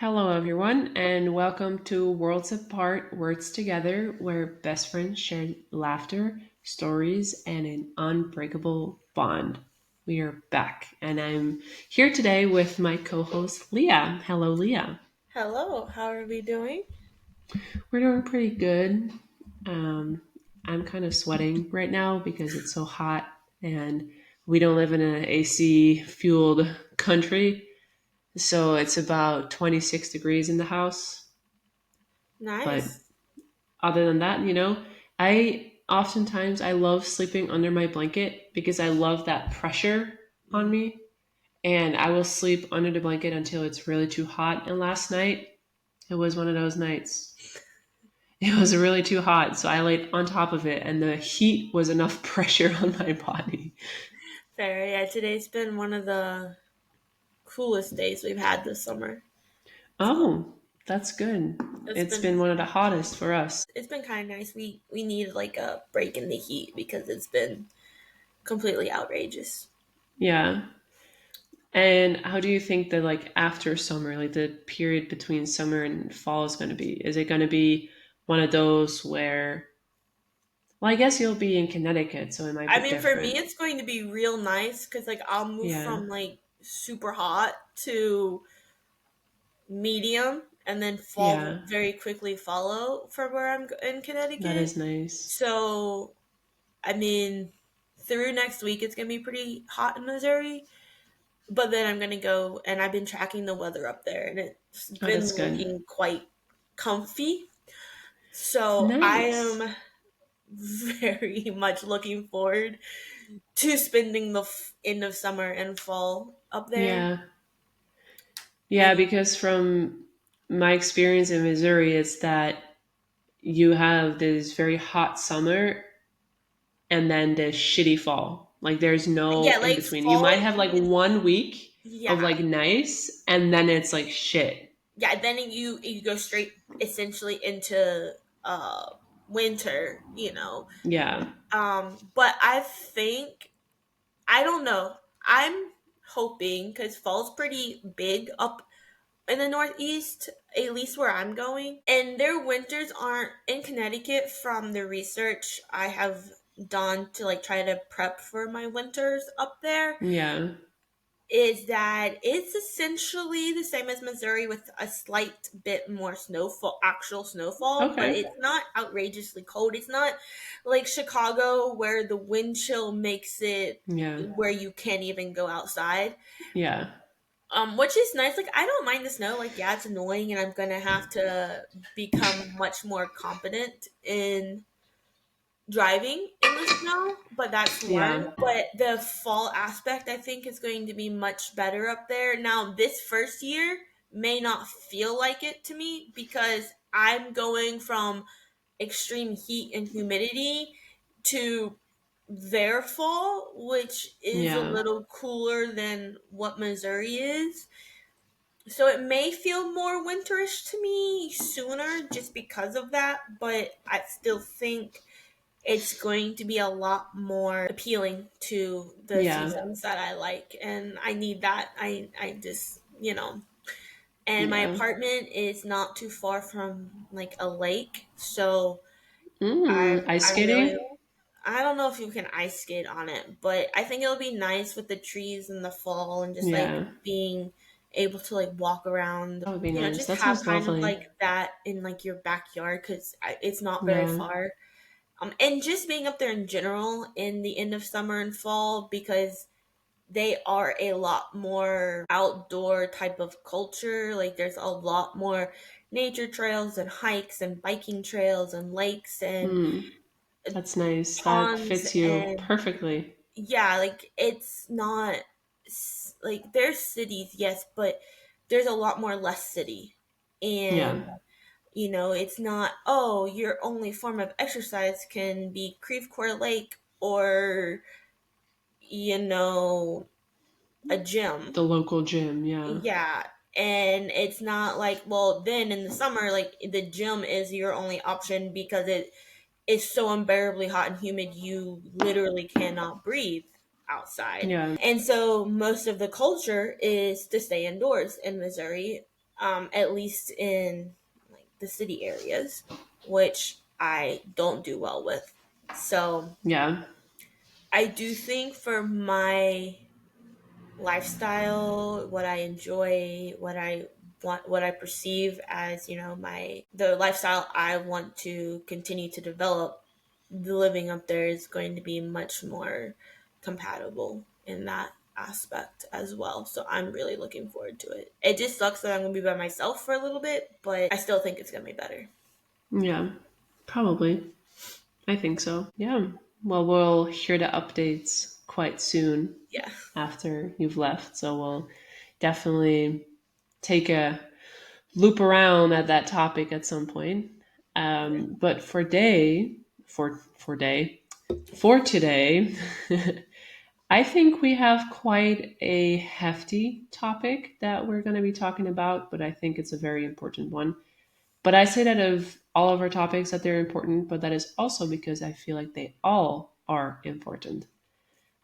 Hello, everyone, and welcome to Worlds Apart, Words Together, where best friends share laughter, stories, and an unbreakable bond. We are back, and I'm here today with my co host, Leah. Hello, Leah. Hello, how are we doing? We're doing pretty good. Um, I'm kind of sweating right now because it's so hot, and we don't live in an AC fueled country, so it's about 26 degrees in the house. But Nice. other than that, I love sleeping under my blanket because I love that pressure on me. And I will sleep under the blanket until it's really too hot. And last night, it was one of those nights. It was really too hot. So I laid on top of it, and the heat was enough pressure on my body. Fair. Yeah, today's been one of the coolest days we've had this summer. So Oh, that's good. it's It's been been one of the hottest for us. it's been kind of nice. We need like a break in the heat because it's been completely outrageous. Yeah. And how do you think that like after summer, like the period between summer and fall is going to be? Is it going to be one of those where, well, I guess you'll be in Connecticut, so it might I be mean, for me, different. it's going to be real nice because like I'll move Yeah. from like super hot to medium, and then fall will Yeah. very quickly follow from where in That Connecticut. is nice. So I mean, through next week, it's going to be pretty hot in Missouri. But then I'm going to go, and I've been tracking the weather up there, and it's Oh, been that's good. looking quite comfy. So I Nice. am very much looking forward to spending the end of summer and fall up there. Yeah. Yeah, And because from my experience in Missouri, it's that you have this very hot summer and then the shitty fall. Like there's no yeah, in like between. You fall might have like is, 1 week of yeah. like nice, and then it's like shit. Yeah, then you go straight essentially into winter, Yeah. But I think I don't know. I'm hoping because fall's pretty big up in the Northeast, at least where I'm going, and their winters aren't in Connecticut. From the research I have done to like try to prep for my winters up there, Yeah. is that it's essentially the same as Missouri with a slight bit more snowfall, actual snowfall, but Okay. it's not outrageously cold. It's not like Chicago where the wind chill makes it Yeah. where you can't even go outside. Yeah. Which is nice. Like I don't mind the snow. Like yeah, it's annoying, and I'm gonna have to become much more competent in driving in the snow, but that's one. Yeah. But the fall aspect, I think, is going to be much better up there. Now, this first year may not feel like it to me because I'm going from extreme heat and humidity to their fall, which is a Yeah. little cooler than what Missouri is. So it may feel more winterish to me sooner just because of that, but I still think it's going to be a lot more appealing to the Yeah. seasons that I like, and I need that. I just and my Yeah. apartment is not too far from like a lake, so Ice I really skating? I don't know if you can ice skate on it, but I think it'll be nice with the trees in the fall and just like Yeah. being able to like walk around, That would be nice. just That have sounds kind of lovely. like that in like your backyard because it's not very Yeah. far. And just being up there in general in the end of summer and fall because they are a lot more outdoor type of culture. Like there's a lot more nature trails and hikes and biking trails and lakes and Mm. That's nice. That ponds fits you and perfectly. yeah, like it's not like there's cities, yes, but there's a lot more less city. And Yeah. it's not, oh, your only form of exercise can be Creve Coeur Lake or, you know, a gym. The local gym. Yeah. Yeah. And it's not like, well, then in the summer, like the gym is your only option because it is so unbearably hot and humid, you literally cannot breathe outside. Yeah. And so most of the culture is to stay indoors in Missouri. at least in like the city areas, which I don't do well with. So Yeah. I do think for my lifestyle, what I enjoy, what I want, what I perceive as, my the lifestyle I want to continue to develop, the living up there is going to be much more compatible in that aspect as well. So I'm really looking forward to it. It just sucks that I'm going to be by myself for a little bit, but I still think it's going to be better. Yeah. Probably. I think so. Yeah. Well, we'll hear the updates quite soon Yeah. after you've left. So we'll definitely take a loop around at that topic at some point. But for today, I think we have quite a hefty topic that we're going to be talking about, but I think it's a very important one. But I say that of all of our topics that they're important, but that is also because I feel like they all are important.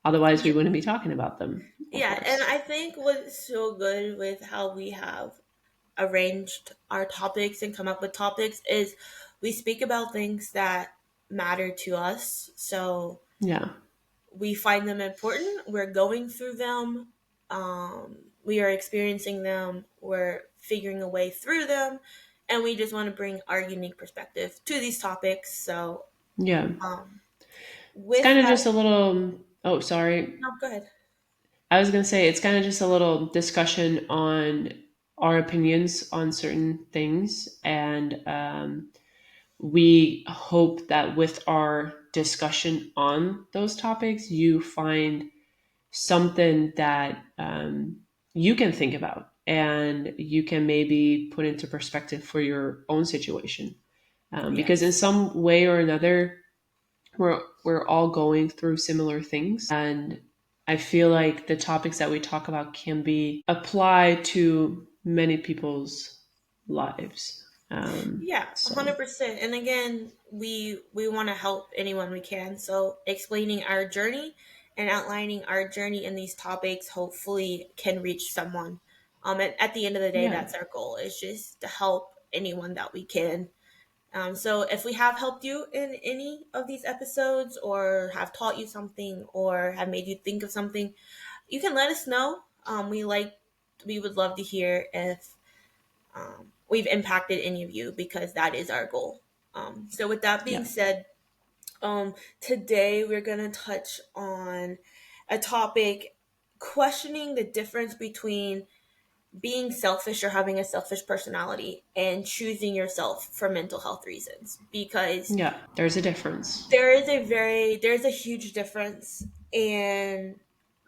Otherwise, we Yeah. wouldn't be talking about them, of Yeah. And course. I think what's so good with how we have arranged our topics and come up with topics is we speak about things that matter to us. So Yeah. we find them important. We're going through them. We are experiencing them. We're figuring a way through them. And we just want to bring our unique perspective to these topics. So, Yeah. um, It's with kind of that, just a little, oh, sorry. no, go ahead. I was going to say it's kind of just a little discussion on our opinions on certain things. And we hope that with our discussion on those topics, you find something that you can think about and you can maybe put into perspective for your own situation. Because in Yes. some way or another, we're all going through similar things, and I feel like the topics that we talk about can be applied to many people's lives. Yeah, So 100%. And again, we want to help anyone we can. So explaining our journey and outlining our journey in these topics hopefully can reach someone. At the end of the day, yeah, that's our goal. Is just to help anyone that we can. So if we have helped you in any of these episodes, or have taught you something, or have made you think of something, you can let us know. We would love to hear if we've impacted any of you, because that is our goal. So with that being yeah, said, today we're going to touch on a topic: questioning the difference between being selfish or having a selfish personality and choosing yourself for mental health reasons, because yeah. There's a difference. there's a huge difference. And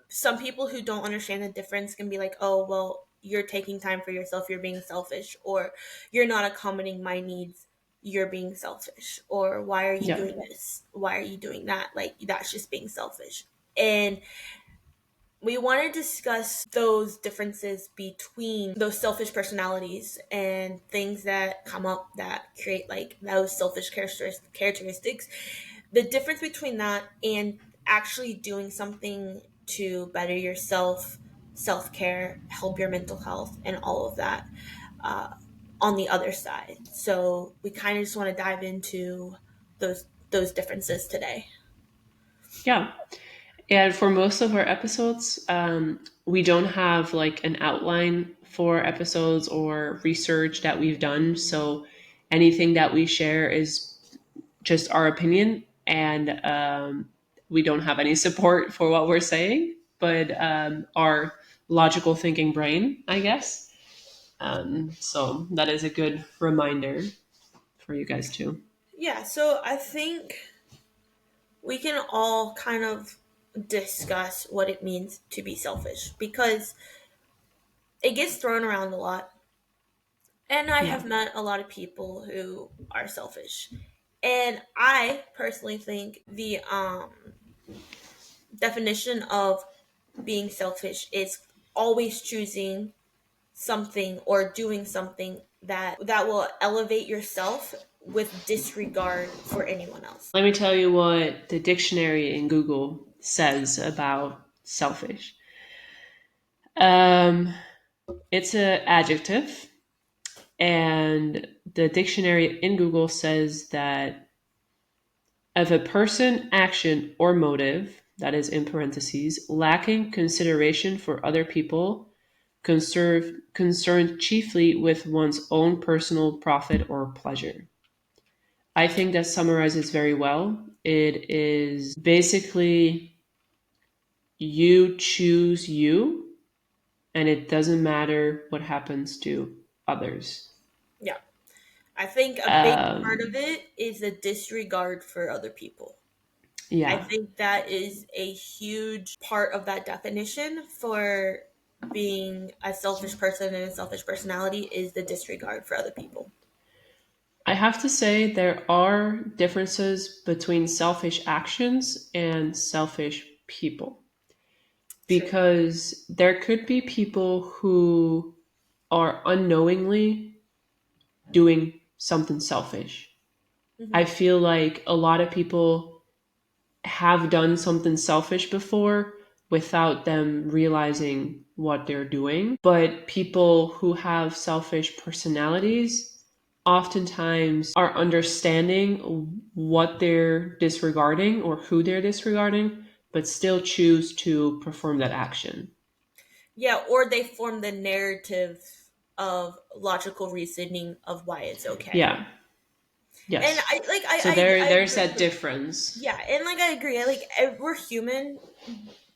some people who don't understand the difference can be like, oh, well, you're taking time for yourself, you're being selfish, or you're not accommodating my needs, you're being selfish, or why are you Yeah, doing this? Why are you doing that? Like, that's just being selfish. And we want to discuss those differences between those selfish personalities and things that come up that create like those selfish characteristics, the difference between that and actually doing something to better yourself, self-care, help your mental health, and all of that, uh, on the other side. So we kind of just want to dive into those differences today. yeah. And for most of our episodes, we don't have like an outline for episodes or research that we've done. So anything that we share is just our opinion, and we don't have any support for what we're saying, but our logical thinking brain, I guess. So that is a good reminder for you guys too. Yeah, so I think we can all kind of discuss what it means to be selfish, because it gets thrown around a lot. And I Yeah, have met a lot of people who are selfish. And I personally think the definition of being selfish is always choosing something or doing something that will elevate yourself with disregard for anyone else. let me tell you what the dictionary in Google says about selfish. Um, it's an adjective. And the dictionary in Google says that of a person, action, or motive, that is in parentheses, lacking consideration for other people, concerned chiefly with one's own personal profit or pleasure. I think that summarizes very well. It is basically you choose you, and it doesn't matter what happens to others. Yeah. I think a big part of Um, it is a disregard for other people. I yeah, think that is a huge part of that definition for being a selfish person and a selfish personality is the disregard for other people. I have to say there are differences between selfish actions and selfish people True. because there could be people who are unknowingly doing something selfish. I Hmm. feel like a lot of people have done something selfish before without them realizing what they're doing. But people who have selfish personalities oftentimes are understanding what they're disregarding or who they're disregarding, but still choose to perform that action. Yeah, or they form the narrative of logical reasoning of why it's okay. Yeah. And Yes. I like So I there's agree that with difference. yeah, and like I agree. We're human.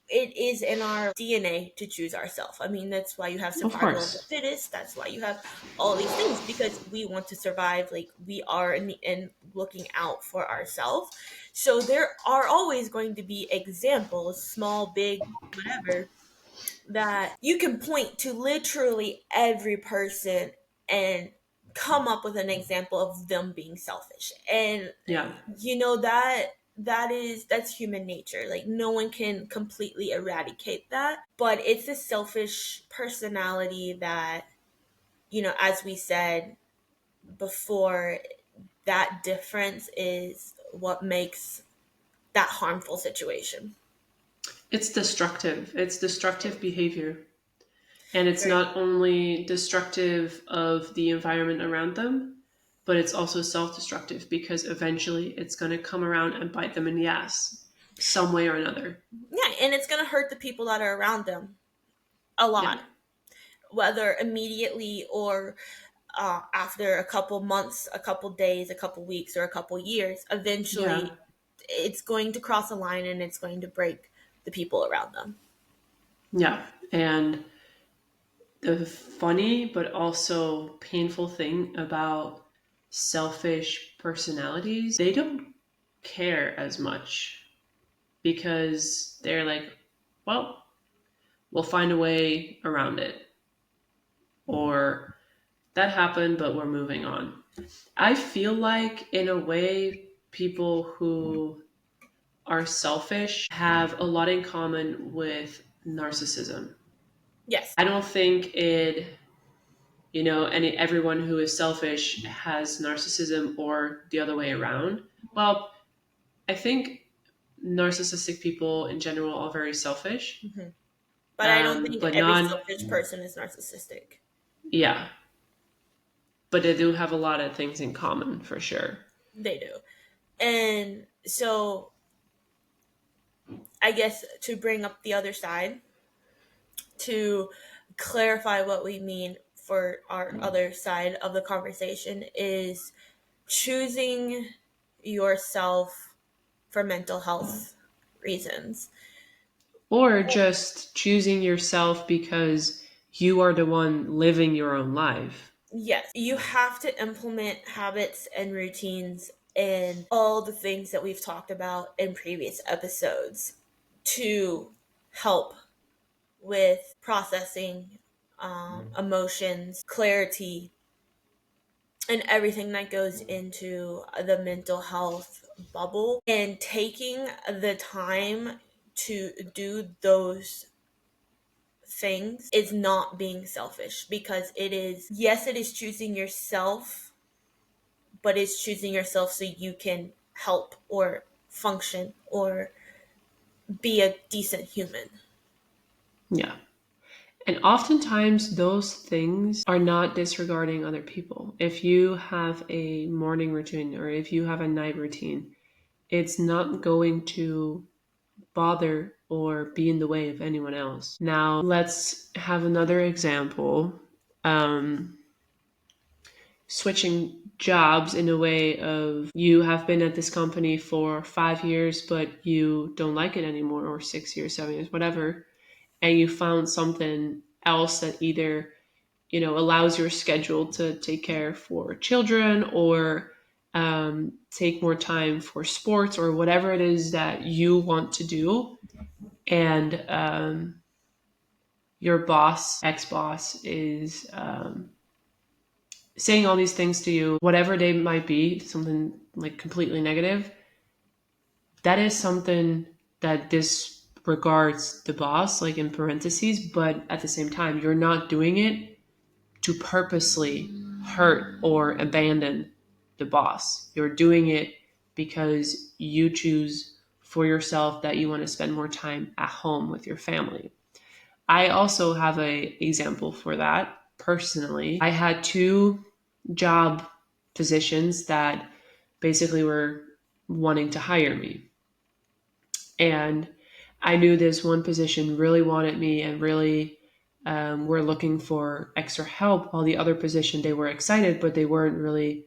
It is in our DNA to choose ourselves. I mean, that's why you have Of survival of the course. fittest. That's why you have all these things because we want to survive. Like we are in looking out for ourselves. So there are always going to be examples, small, big, whatever, that you can point to literally every person and come up with an example of them being selfish. And Yeah. that's human nature. Like no one can completely eradicate that, but it's a selfish personality that, as we said before, that difference is what makes that harmful situation. It's destructive. It's destructive behavior. And it's Very. not only destructive of the environment around them, but it's also self destructive because eventually it's going to come around and bite them in the ass, some way or another. Yeah, and it's going to hurt the people that are around them a Yeah. lot, whether immediately or after a couple months, a couple days, a couple weeks, or a couple years. Yeah. Eventually, it's going to cross a line and it's going to break the people around them. Yeah. And the funny but also painful thing about selfish personalities, they don't care as much because they're like, well, we'll find a way around it. Or that happened, but we're moving on. I feel like, in a way, people who are selfish have a lot in common with narcissism. Yes. I don't think everyone who is selfish has narcissism or the other way around. Well, I think narcissistic people in general are very selfish, Hmm. But I don't think but every not, selfish person is narcissistic. yeah, but they do have a lot of things in common for sure. They do. And so I guess to bring up the other side, to clarify what we mean for our other side of the conversation is choosing yourself for mental health reasons. Or just choosing yourself because you are the one living your own life. Yes, you have to implement habits and routines and all the things that we've talked about in previous episodes to help with processing emotions, clarity, and everything that goes into the mental health bubble. And taking the time to do those things is not being selfish because it is, yes, it is choosing yourself, but it's choosing yourself so you can help or function or be a decent human. Yeah. And oftentimes, those things are not disregarding other people. If you have a morning routine or if you have a night routine, it's not going to bother or be in the way of anyone else. Now, let's have another example. Um, Switching jobs in a way of you have been at this company for 5 years, but you don't like it anymore, or 6 years, 7 years, whatever, and you found something else that either allows your schedule to take care for children or take more time for sports or whatever it is that you want to do. And your boss, ex-boss, is saying all these things to you, whatever they might be, something like completely negative. That is something that disregards the boss, like in parentheses, but at the same time, you're not doing it to purposely hurt or abandon the boss. You're doing it because you choose for yourself that you want to spend more time at home with your family. I also have a example for that personally. I had two job positions that basically were wanting to hire me. And I knew this one position really wanted me and really were looking for extra help, while the other position, they were excited, but they weren't really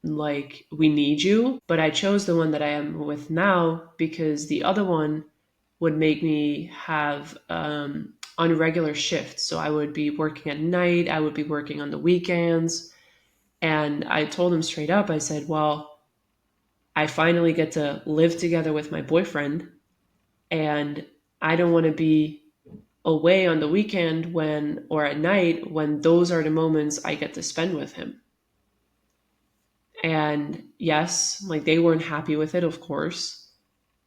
like, we need you. But I chose the one that I am with now because the other one would make me have unregular shifts. So I would be working at night, I would be working on the weekends. And I told him straight up, I said, well, I finally get to live together with my boyfriend, and I don't want to be away on the weekend when or at night when those are the moments I get to spend with him. And yes, like they weren't happy with it, of course,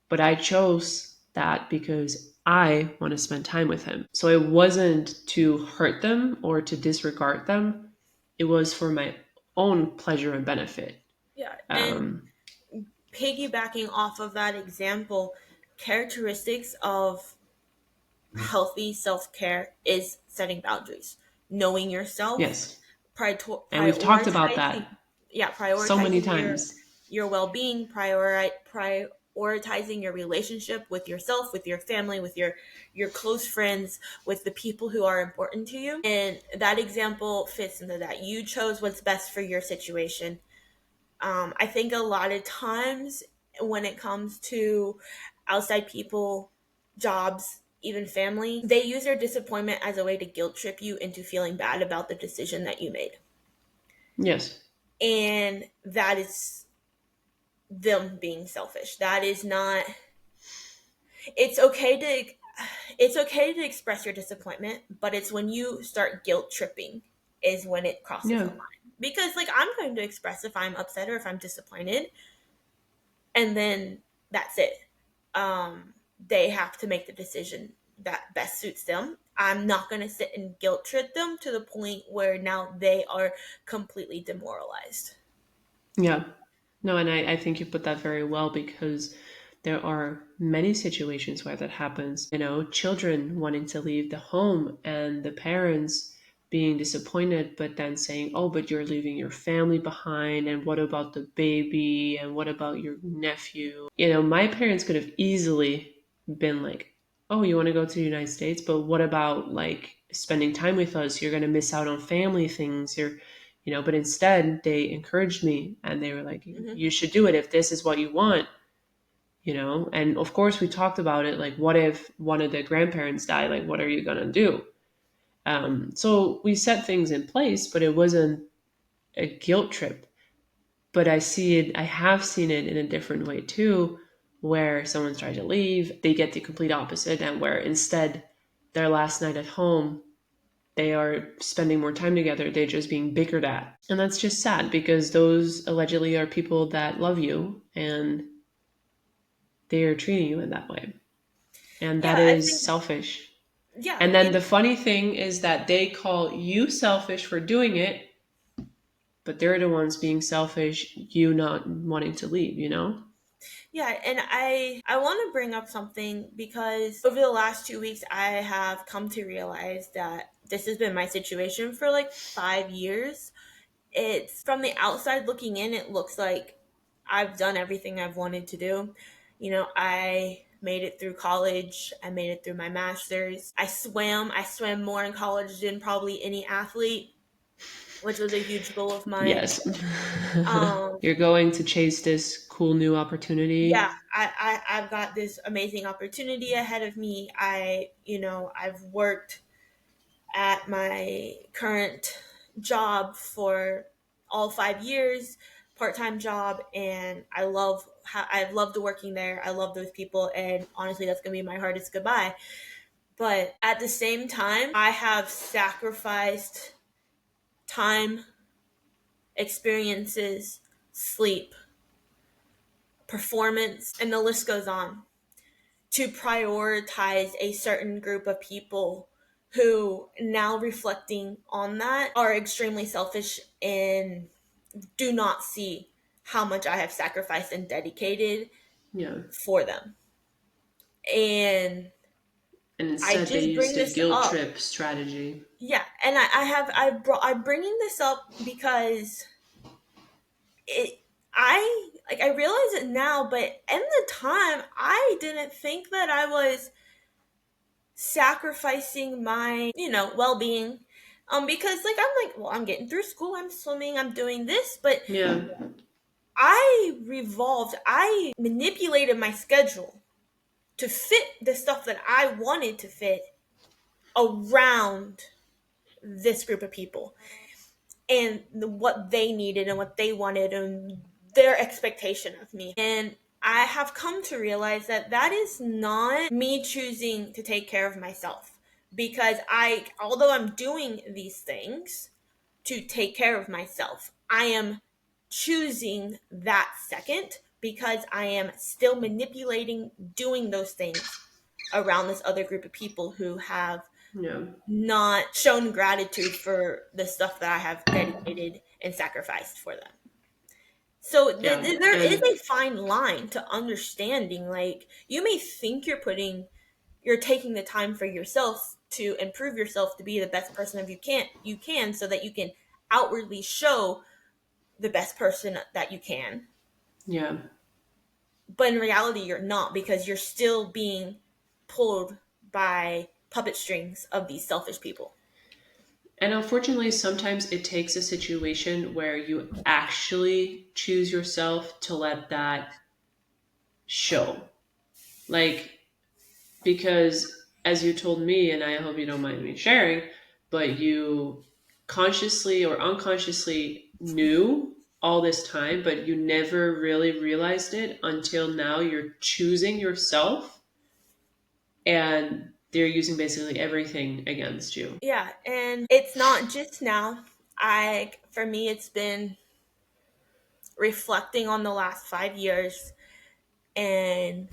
but I chose that because I want to spend time with him. So it wasn't to hurt them or to disregard them. It was for my own pleasure and benefit. Yeah, and Um, piggybacking off of that example, characteristics of healthy self care is setting boundaries, knowing yourself, yes. And we've talked about prioritizing, that yeah, so many prioritizing times. your well being, prioritizing your relationship with yourself, with your family, with your close friends, with the people who are important to you. And that example fits into that. You chose what's best for your situation. I think a lot of times when it comes to outside people, jobs, even family, they use their disappointment as a way to guilt trip you into feeling bad about the decision that you made. Yes. And that is them being selfish. That is not, it's okay to express your disappointment, but it's when you start guilt tripping is when it crosses a Yeah. line. Because like I'm going to express if I'm upset or if I'm disappointed, and then that's it. They have to make the decision that best suits them. I'm not going to sit and guilt trip them to the point where now they are completely demoralized. Yeah. No, and I think you put that very well because there are many situations where that happens. Children wanting to leave the home and the parents being disappointed, but then saying, oh, but you're leaving your family behind. And what about the baby? And what about your nephew? My parents could have easily been like, oh, you want to go to the United States? But what about like spending time with us? You're going to miss out on family things. But instead they encouraged me and they were like, Hmm. you should do it if this is what you want. And of course we talked about it, like what if one of the grandparents die, like what are you going to do? So we set things in place, but it wasn't a guilt trip. But I have seen it in a different way too, where someone's trying to leave, they get the complete opposite, and where instead their last night at home, they are spending more time together, they're just being bickered at. And that's just sad because those allegedly are people that love you and they are treating you in that way. And Yeah, that I is think, selfish. yeah, And then the funny thing is that they call you selfish for doing it, but they're the ones being selfish, you not wanting to leave, you know? Yeah, and I want to bring up something because over the last 2 weeks I have come to realize that this has been my situation for like 5 years. It's from the outside looking in, it looks like I've done everything I've wanted to do. I made it through college, I made it through my master's. I swam more in college than probably any athlete, which was a huge goal of mine. Yes. Um, You're going to chase this cool new yeah, opportunity. I've got this amazing opportunity ahead of me. I've worked at my current job for all 5 years, part-time job, and I've loved working there. I love those people, and honestly that's gonna be my hardest goodbye. But at the same time, I have sacrificed time, experiences, sleep, performance, and the list goes on to prioritize a certain group of people who, now reflecting on that, are extremely selfish and do not see how much I have sacrificed and dedicated Yeah. for them. And And I instead, they just used bring a this guilt up. trip strategy. Yeah, and I'm bringing this up because it I realize it now, but in the time I didn't think that I was sacrificing my, well-being, because like I'm like, well, I'm getting through school, I'm swimming, I'm doing this, but Yeah. I manipulated my schedule to fit the stuff that I wanted to fit around this group of people and what they needed and what they wanted and their expectation of me. And I have come to realize that that is not me choosing to take care of myself, because although I'm doing these things to take care of myself, I am choosing that second because I am still manipulating doing those things around this other group of people who have Yeah. not shown gratitude for the stuff that I have dedicated and sacrificed for them. So Yeah. there is And a fine line to understanding. Like, you may think you're taking the time for yourself to improve yourself to be the best person of you can, so that you can outwardly show the best person that you can. yeah. But in reality, you're not, because you're still being pulled by puppet strings of these selfish people. And unfortunately, sometimes it takes a situation where you actually choose yourself to let that show. Like, because as you told me, and I hope you don't mind me sharing, but you consciously or unconsciously knew all this time, but you never really realized it until now you're choosing yourself and they're using basically everything against you. Yeah, and it's not just now. For me, it's been reflecting on the last 5 years and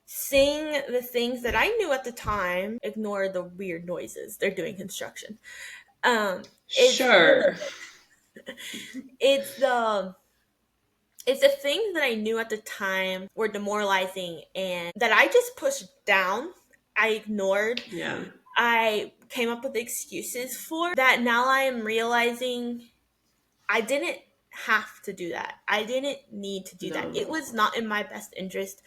seeing the things that I knew at the time. Ignore the weird noises; they're doing construction. Um, it's Sure. it's the it's the things that I knew at the time were demoralizing and that I just pushed down. I ignored. Yeah. I came up with excuses for that. Now I am realizing I didn't have to do that. I didn't need to do that. No. It was not in my best interest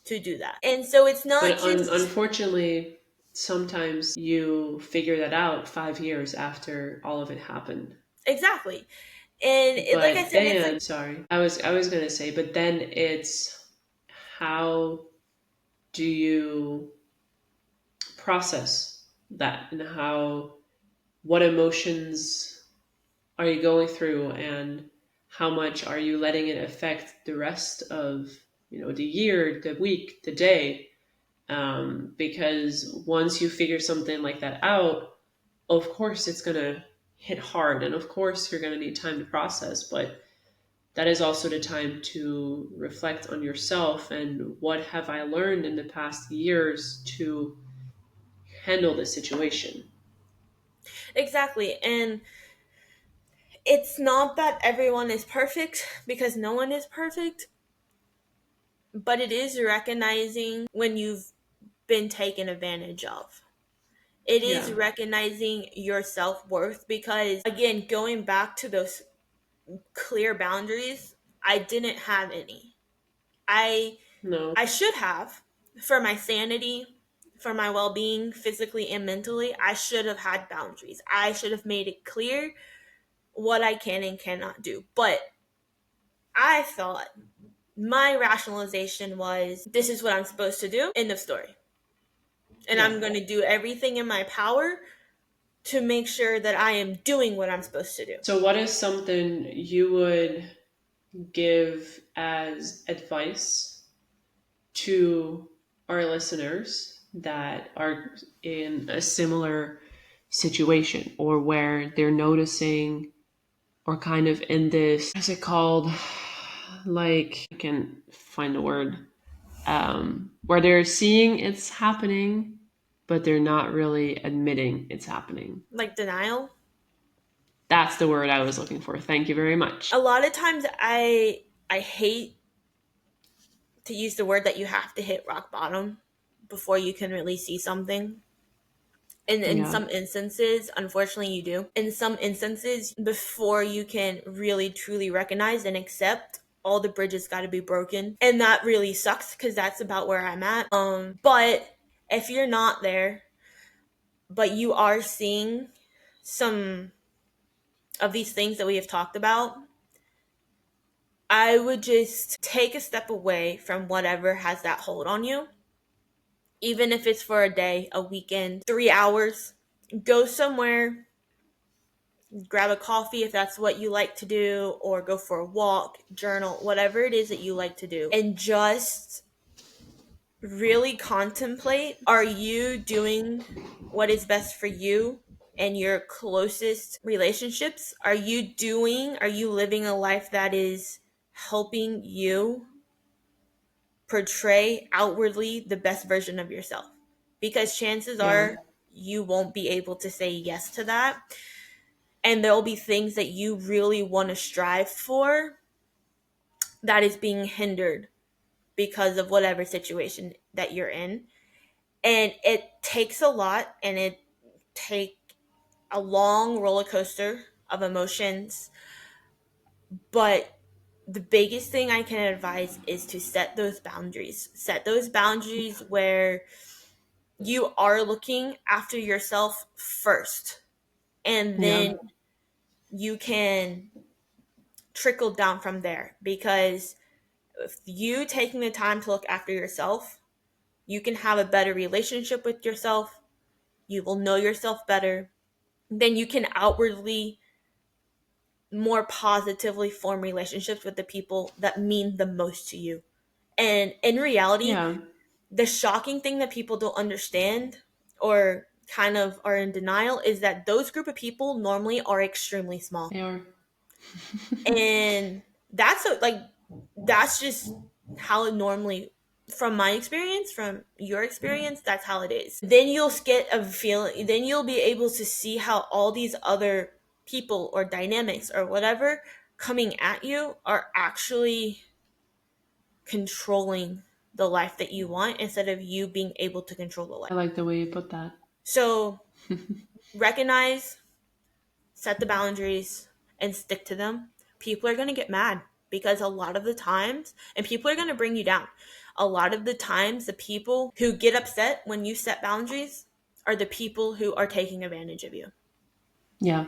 to do that. And so it's not But just unfortunately, sometimes you figure that out 5 years after all of it happened. exactly. And like I But said, it's like then, sorry, I was gonna say, but then it's how do you process that and what emotions are you going through and how much are you letting it affect the rest of the year, the week, the day, because once you figure something like that out, of course it's going to hit hard and of course you're going to need time to process, but that is also the time to reflect on yourself and what have I learned in the past years to handle this situation. exactly. And it's not that everyone is perfect, because no one is perfect. but it is recognizing when you've been taken advantage of. It is Yeah. recognizing your self-worth because, again, going back to those clear boundaries, I didn't have any. I No. I should have, for my sanity, for my well-being physically and mentally. I should have had boundaries. I should have made it clear what I can and cannot do. But I thought my rationalization was this is what I'm supposed to do. End of story. And Yeah. I'm going to do everything in my power to make sure that I am doing what I'm supposed to do. So, what is something you would give as advice to our listeners that are in a similar situation or where they're noticing or kind of in this, what's it called? Like, I can find a word, where they're seeing it's happening, but they're not really admitting it's happening. Like denial. That's the word I was looking for. Thank you very much. A lot of times I hate to use the word that you have to hit rock bottom before you can really see something. And in Yeah. some instances, unfortunately, you do. In some instances, before you can really truly recognize and accept, all the bridges got to be broken, and that really sucks because that's about where I'm at. But if you're not there, but you are seeing some of these things that we have talked about, I would just take a step away from whatever has that hold on you, even if it's for a day, a weekend, 3 hours. Go somewhere, grab a coffee if that's what you like to do, or go for a walk, journal, whatever it is that you like to do, and just really contemplate, are you doing what is best for you and your closest relationships? Are you living a life that is helping you portray outwardly the best version of yourself? Because chances Yeah. are you won't be able to say yes to that. And there'll be things that you really want to strive for that is being hindered because of whatever situation that you're in. And it takes a lot, and it take a long roller coaster of emotions. But the biggest thing I can advise is to set those boundaries. Set those boundaries where you are looking after yourself first, and Yeah. then you can trickle down from there. Because if you taking the time to look after yourself, you can have a better relationship with yourself. You will know yourself better. Then you can outwardly more positively form relationships with the people that mean the most to you. And in reality, Yeah. the shocking thing that people don't understand or kind of are in denial is that those group of people normally are extremely small. They are. And like that's just how it normally, from my experience, from your experience, that's how it is. Then you'll get a feeling, then you'll be able to see how all these other people or dynamics or whatever coming at you are actually controlling the life that you want instead of you being able to control the I life. like the way you put that. So recognize, set the boundaries, and stick to them. People are going to get mad because a lot of the times, and people are going to bring you down. A lot of the times, the people who get upset when you set boundaries are the people who are taking advantage of you. Yeah.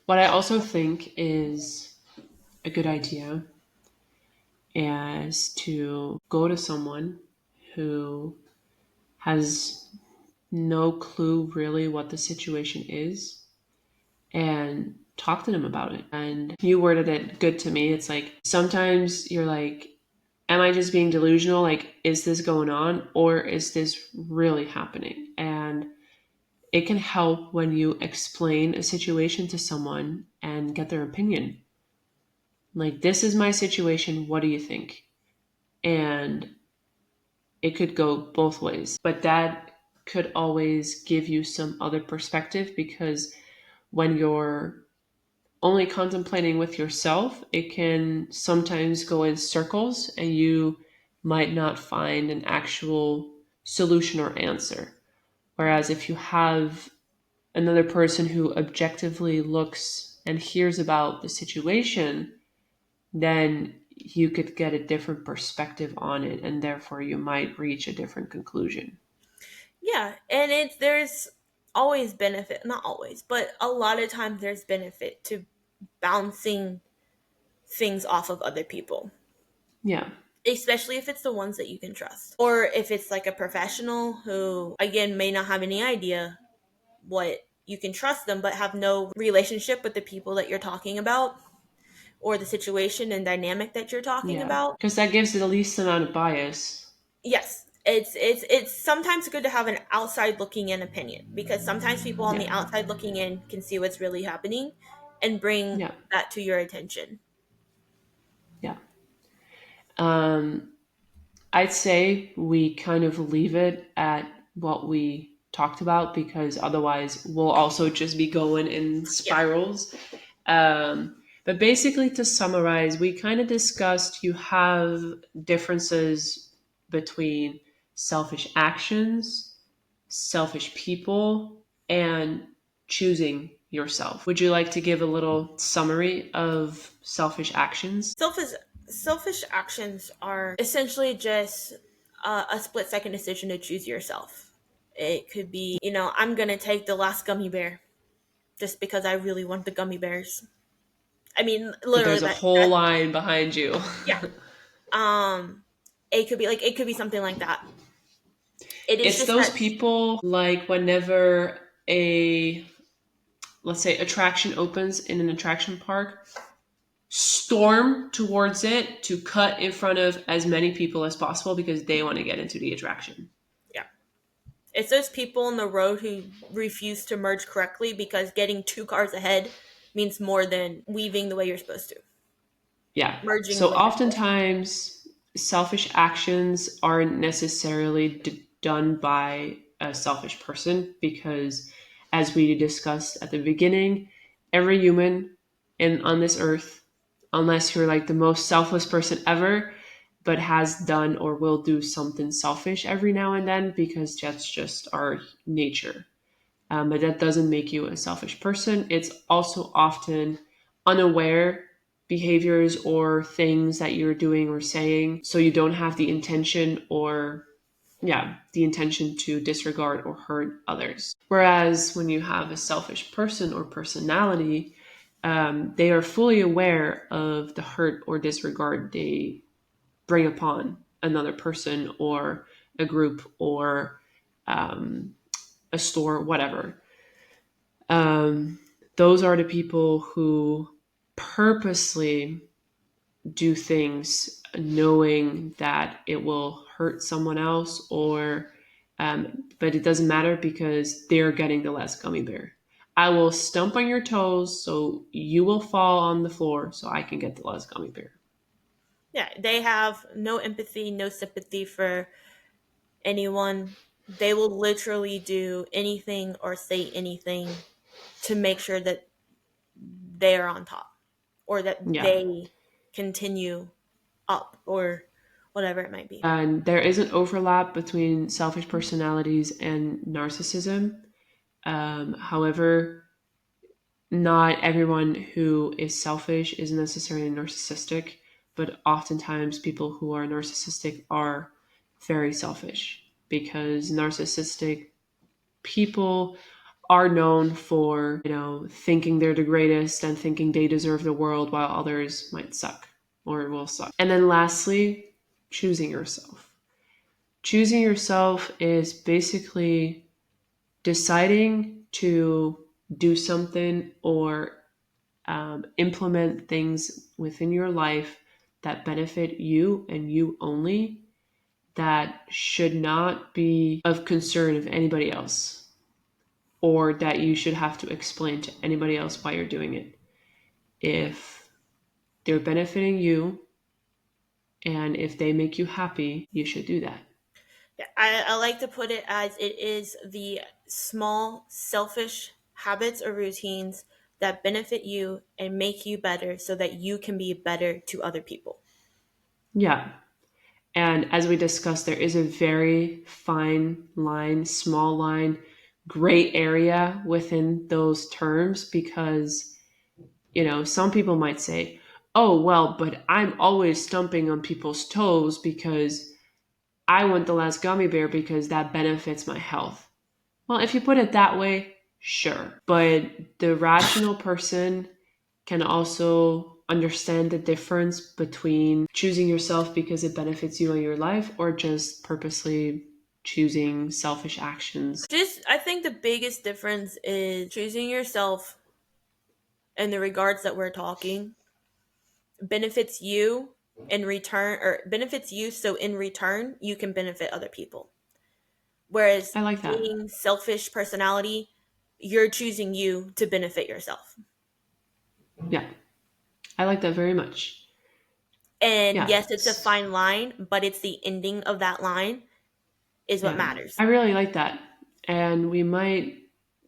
What I also think is a good idea is to go to someone who has no clue really what the situation is and talk to them about it. And you worded it good to me. It's like sometimes you're like, am I just being delusional? Like, is this going on or is this really happening? And it can help when you explain a situation to someone and get their opinion. Like, this is my situation. What do you think? And it could go both ways, but that could always give you some other perspective because when you're only contemplating with yourself, it can sometimes go in circles and you might not find an actual solution or answer. Whereas if you have another person who objectively looks and hears about the situation, then you could get a different perspective on it and therefore you might reach a different conclusion. Yeah, and there's always benefit, not always, but a lot of times there's benefit to bouncing things off of other people, Yeah. especially if it's the ones that you can trust. Or if it's like a professional who, again, may not have any idea what you can trust them, but have no relationship with the people that you're talking about or the situation and dynamic that you're talking Yeah. about. Because that gives it the least amount of bias. Yes, it's sometimes good to have an outside looking in opinion, because sometimes people on Yeah. the outside looking in can see what's really happening and bring Yeah. that to your attention. Yeah. Um, I'd say we kind of leave it at what we talked about because otherwise we'll also just be going in Yeah. spirals. But basically, to summarize, we kind of discussed you have differences between selfish actions, selfish people, and choosing yourself. Would you like to give a little summary of selfish actions? Selfish selfish actions are essentially just a split second decision to choose yourself. It could be, I'm gonna take the last gummy bear just because I really want the gummy bears. I mean, But literally there's a whole line behind you. yeah. Um, it could be something like that. It is It's just those that. people like whenever a, let's say, attraction opens in an attraction park, storm towards it to cut in front of as many people as possible because they want to get into the attraction. Yeah. It's those people on the road who refuse to merge correctly because getting two cars ahead means more than weaving the way you're supposed to, Yeah. merging the So way you're supposed to. oftentimes, selfish actions aren't necessarily done by a selfish person because, as we discussed at the beginning, every human on this earth, unless you're like the most selfless person ever, but has done or will do something selfish every now and then because that's just our nature. But that doesn't make you a selfish person. It's also often unaware behaviors or things that you're doing or saying. So you don't have the intention or, yeah, the intention to disregard or hurt others. Whereas when you have a selfish person or personality, they are fully aware of the hurt or disregard they bring upon another person or a group or a store, whatever. Um, those are the people who purposely do things knowing that it will hurt someone else or but it doesn't matter because they're getting the last gummy bear. I will stomp on your toes so you will fall on the floor so I can get the last gummy bear. Yeah, they have no empathy, no sympathy for anyone. They will literally do anything or say anything to make sure that they are on top or that Yeah. they continue up or whatever it might be. And there is an overlap between selfish personalities and narcissism. However, not everyone who is selfish is necessarily narcissistic, but oftentimes people who are narcissistic are very selfish because narcissistic people are known for, thinking they're the greatest and thinking they deserve the world while others might suck or will suck. And then lastly, choosing yourself. Choosing yourself is basically deciding to do something or implement things within your life that benefit you and you only, that should not be of concern of anybody else or that you should have to explain to anybody else why you're doing it. If they're benefiting you and if they make you happy, you should do that. Yeah, I like to put it as it is the small, selfish habits or routines that benefit you and make you better so that you can be better to other people. Yeah. And as we discussed, there is a very fine line, small line, gray area within those terms because, some people might say, oh, well, but I'm always stomping on people's toes because I want the last gummy bear because that benefits my health. Well, if you put it that way, sure. But the rational person can also understand the difference between choosing yourself because it benefits you in your life or just purposely choosing selfish actions. Just, I think the biggest difference is choosing yourself in the regards that we're talking benefits you in return, or benefits you so in return you can benefit other people. Whereas I like that. being selfish personality, you're choosing you to benefit yourself. Yeah, I like that very much. And Yeah, yes, it's a fine line, but it's the ending of that line is what yeah, matters. I really like that. And we might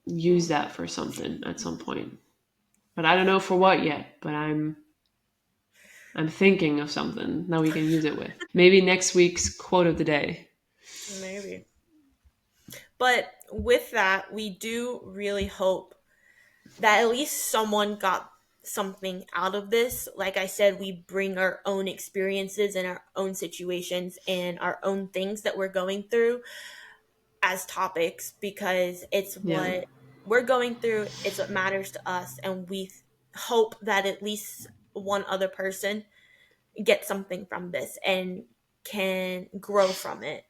use that for something at some point. But I don't know for what yet, but I'm thinking of something that we can use it with. Maybe next week's quote of the day. Maybe. But with that, we do really hope that at least someone got something out of this. Like I said, we bring our own experiences and our own situations and our own things that we're going through as topics because it's Yeah. what we're going through, it's what matters to us, and we hope that at least one other person gets something from this and can grow from it.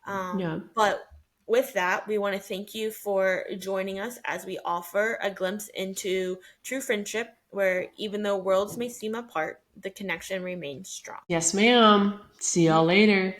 Yeah. But with that, we want to thank you for joining us as we offer a glimpse into true friendship, where even though worlds may seem apart, the connection remains strong. Yes, ma'am. See y'all later.